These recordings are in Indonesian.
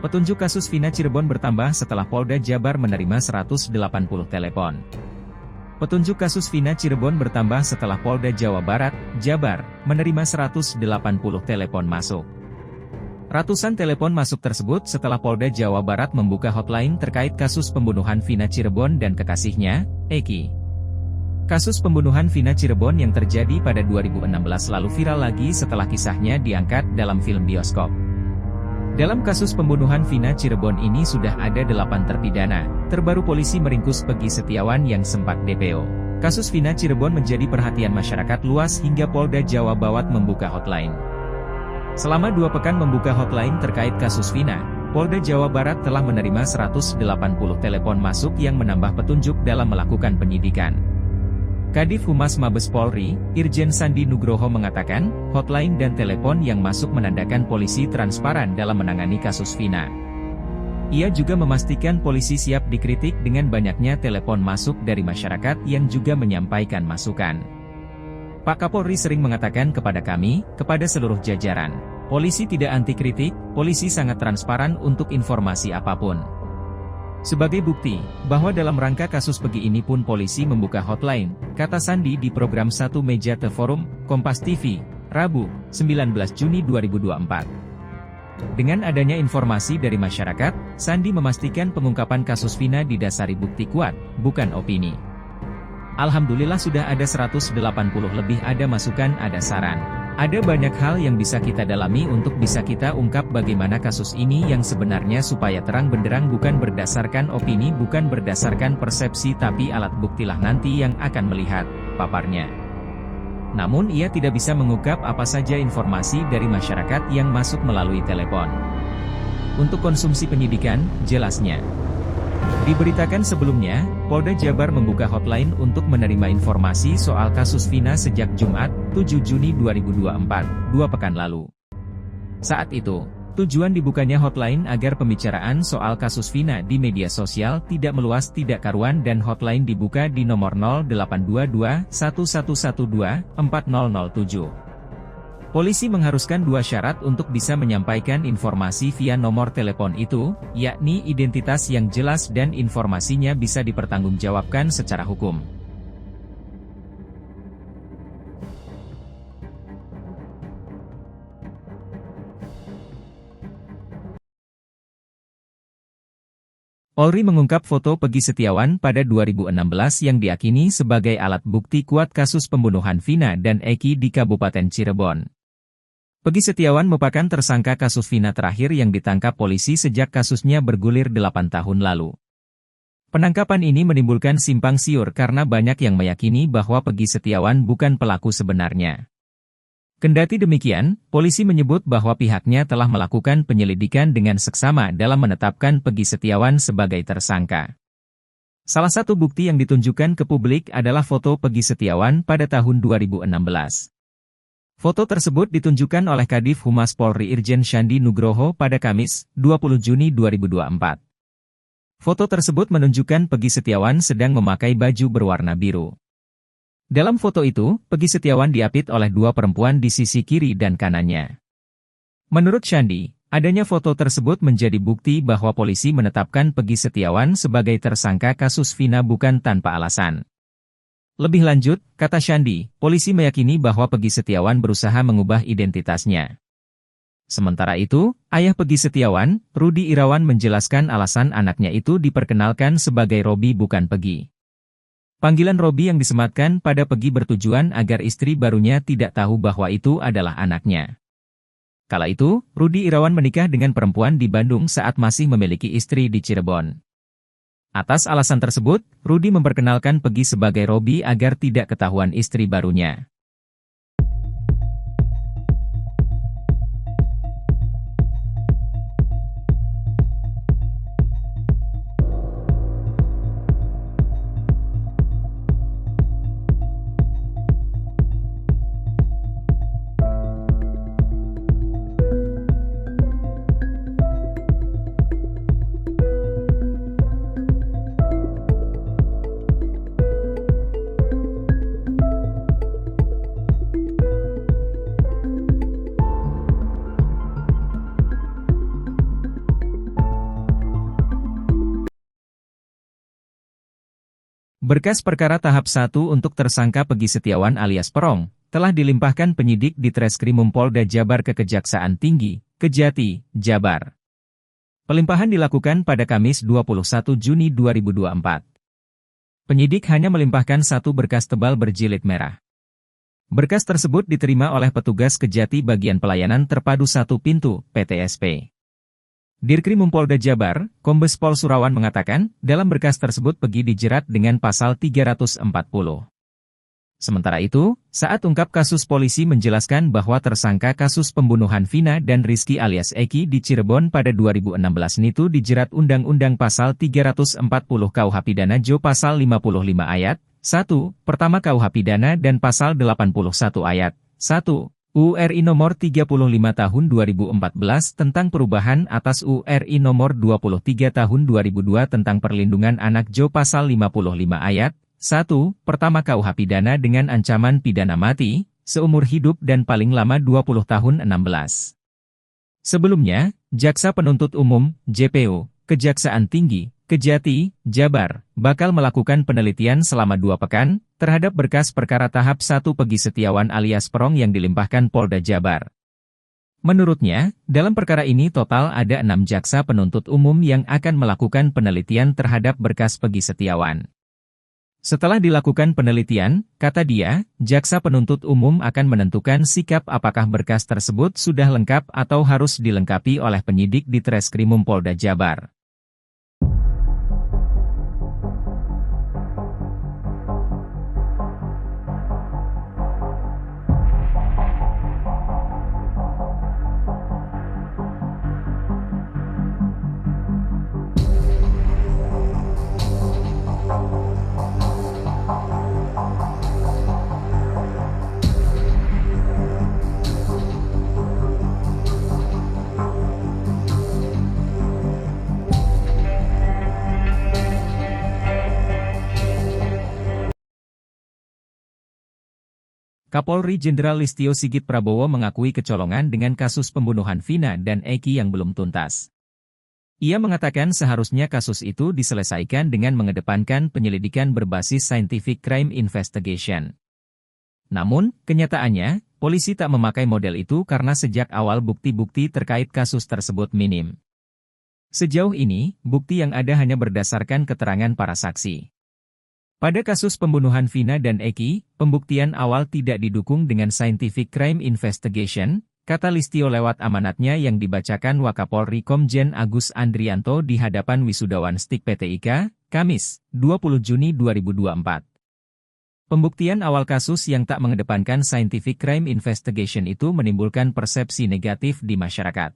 Petunjuk kasus Vina Cirebon bertambah setelah Polda Jabar menerima 180 telepon. Petunjuk kasus Vina Cirebon bertambah setelah Polda Jawa Barat, Jabar, menerima 180 telepon masuk. Ratusan telepon masuk tersebut setelah Polda Jawa Barat membuka hotline terkait kasus pembunuhan Vina Cirebon dan kekasihnya, Eki. Kasus pembunuhan Vina Cirebon yang terjadi pada 2016 lalu viral lagi setelah kisahnya diangkat dalam film bioskop. Dalam kasus pembunuhan Vina Cirebon ini sudah ada 8 terpidana, terbaru polisi meringkus Peggy Setiawan yang sempat DPO. Kasus Vina Cirebon menjadi perhatian masyarakat luas hingga Polda Jawa Barat membuka hotline. Selama 2 pekan membuka hotline terkait kasus Vina, Polda Jawa Barat telah menerima 180 telepon masuk yang menambah petunjuk dalam melakukan penyidikan. Kadif Humas Mabes Polri, Irjen Sandi Nugroho mengatakan, hotline dan telepon yang masuk menandakan polisi transparan dalam menangani kasus Vina. Ia juga memastikan polisi siap dikritik dengan banyaknya telepon masuk dari masyarakat yang juga menyampaikan masukan. Pak Kapolri sering mengatakan kepada kami, kepada seluruh jajaran, polisi tidak anti kritik, polisi sangat transparan untuk informasi apapun. Sebagai bukti, bahwa dalam rangka kasus Peggy ini pun polisi membuka hotline, kata Sandi di program 1 Meja The Forum, Kompas TV, Rabu, 19 Juni 2024. Dengan adanya informasi dari masyarakat, Sandi memastikan pengungkapan kasus Vina didasari bukti kuat, bukan opini. Alhamdulillah sudah ada 180 lebih ada masukan ada saran. Ada banyak hal yang bisa kita dalami untuk bisa kita ungkap bagaimana kasus ini yang sebenarnya supaya terang benderang bukan berdasarkan opini bukan berdasarkan persepsi tapi alat buktilah nanti yang akan melihat, paparnya. Namun ia tidak bisa mengungkap apa saja informasi dari masyarakat yang masuk melalui telepon. Untuk konsumsi penyidikan, jelasnya. Diberitakan sebelumnya, Polda Jabar membuka hotline untuk menerima informasi soal kasus Vina sejak Jumat, 7 Juni 2024, 2 pekan lalu. Saat itu, tujuan dibukanya hotline agar pembicaraan soal kasus Vina di media sosial tidak meluas tidak karuan dan hotline dibuka di nomor 0822 1112 4007. Polisi mengharuskan 2 syarat untuk bisa menyampaikan informasi via nomor telepon itu, yakni identitas yang jelas dan informasinya bisa dipertanggungjawabkan secara hukum. Polri mengungkap foto Peggy Setiawan pada 2016 yang diakini sebagai alat bukti kuat kasus pembunuhan Vina dan Eki di Kabupaten Cirebon. Peggy Setiawan merupakan tersangka kasus Vina terakhir yang ditangkap polisi sejak kasusnya bergulir 8 tahun lalu. Penangkapan ini menimbulkan simpang siur karena banyak yang meyakini bahwa Peggy Setiawan bukan pelaku sebenarnya. Kendati demikian, polisi menyebut bahwa pihaknya telah melakukan penyelidikan dengan seksama dalam menetapkan Peggy Setiawan sebagai tersangka. Salah satu bukti yang ditunjukkan ke publik adalah foto Peggy Setiawan pada tahun 2016. Foto tersebut ditunjukkan oleh Kadif Humas Polri Irjen Sandi Nugroho pada Kamis, 20 Juni 2024. Foto tersebut menunjukkan Peggy Setiawan sedang memakai baju berwarna biru. Dalam foto itu, Peggy Setiawan diapit oleh 2 perempuan di sisi kiri dan kanannya. Menurut Sandi, adanya foto tersebut menjadi bukti bahwa polisi menetapkan Peggy Setiawan sebagai tersangka kasus Vina bukan tanpa alasan. Lebih lanjut, kata Sandi, polisi meyakini bahwa Peggy Setiawan berusaha mengubah identitasnya. Sementara itu, ayah Peggy Setiawan, Rudi Irawan menjelaskan alasan anaknya itu diperkenalkan sebagai Robi bukan Peggy. Panggilan Robi yang disematkan pada Peggy bertujuan agar istri barunya tidak tahu bahwa itu adalah anaknya. Kala itu, Rudi Irawan menikah dengan perempuan di Bandung saat masih memiliki istri di Cirebon. Atas alasan tersebut, Rudi memperkenalkan Peggy sebagai Robi agar tidak ketahuan istri barunya. Berkas perkara tahap 1 untuk tersangka Pegi Setiawan alias Perong, telah dilimpahkan penyidik di Treskrimum Polda Jabar ke Kejaksaan Tinggi, Kejati, Jabar. Pelimpahan dilakukan pada Kamis 21 Juni 2024. Penyidik hanya melimpahkan satu berkas tebal berjilid merah. Berkas tersebut diterima oleh petugas Kejati Bagian Pelayanan Terpadu 1 Pintu, PTSP. Dirkrimum Polda Jabar, Kombes Pol Surawan mengatakan, dalam berkas tersebut Pegi dijerat dengan pasal 340. Sementara itu, saat ungkap kasus polisi menjelaskan bahwa tersangka kasus pembunuhan Vina dan Rizky alias Eki di Cirebon pada 2016 itu dijerat Undang-Undang Pasal 340 KUH Pidana Jo Pasal 55 Ayat 1, Pertama KUH Pidana dan Pasal 81 Ayat 1. URI Nomor 35 Tahun 2014 tentang perubahan atas URI Nomor 23 Tahun 2002 tentang perlindungan anak Jo Pasal 55 Ayat 1, Pertama KUH Pidana dengan ancaman pidana mati, seumur hidup dan paling lama 20 tahun 16. Sebelumnya, Jaksa Penuntut Umum, JPU, Kejaksaan Tinggi, Kejati, Jabar, bakal melakukan penelitian selama 2 pekan, terhadap berkas perkara tahap 1 Pegi Setiawan alias Perong yang dilimpahkan Polda Jabar. Menurutnya, dalam perkara ini total ada 6 jaksa penuntut umum yang akan melakukan penelitian terhadap berkas Pegi Setiawan. Setelah dilakukan penelitian, kata dia, jaksa penuntut umum akan menentukan sikap apakah berkas tersebut sudah lengkap atau harus dilengkapi oleh penyidik di Treskrimum Polda Jabar. Kapolri Jenderal Listio Sigit Prabowo mengakui kecolongan dengan kasus pembunuhan Vina dan Eki yang belum tuntas. Ia mengatakan seharusnya kasus itu diselesaikan dengan mengedepankan penyelidikan berbasis Scientific Crime Investigation. Namun, kenyataannya, polisi tak memakai model itu karena sejak awal bukti-bukti terkait kasus tersebut minim. Sejauh ini, bukti yang ada hanya berdasarkan keterangan para saksi. Pada kasus pembunuhan Vina dan Eki, pembuktian awal tidak didukung dengan Scientific Crime Investigation, kata Listio lewat amanatnya yang dibacakan Wakapolri Komjen Agus Andrianto di hadapan wisudawan STIK PTIK, Kamis, 20 Juni 2024. Pembuktian awal kasus yang tak mengedepankan Scientific Crime Investigation itu menimbulkan persepsi negatif di masyarakat.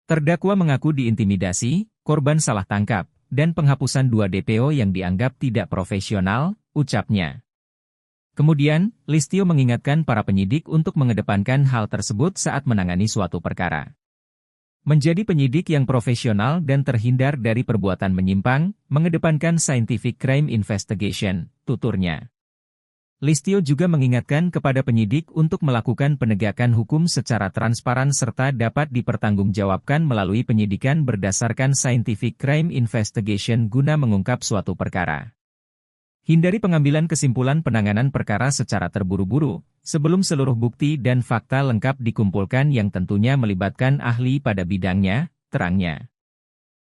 Terdakwa mengaku diintimidasi, korban salah tangkap, dan penghapusan 2 DPO yang dianggap tidak profesional, ucapnya. Kemudian, Listio mengingatkan para penyidik untuk mengedepankan hal tersebut saat menangani suatu perkara. Menjadi penyidik yang profesional dan terhindar dari perbuatan menyimpang, mengedepankan Scientific Crime Investigation, tuturnya. Listio juga mengingatkan kepada penyidik untuk melakukan penegakan hukum secara transparan serta dapat dipertanggungjawabkan melalui penyidikan berdasarkan Scientific Crime Investigation guna mengungkap suatu perkara. Hindari pengambilan kesimpulan penanganan perkara secara terburu-buru, sebelum seluruh bukti dan fakta lengkap dikumpulkan yang tentunya melibatkan ahli pada bidangnya, terangnya.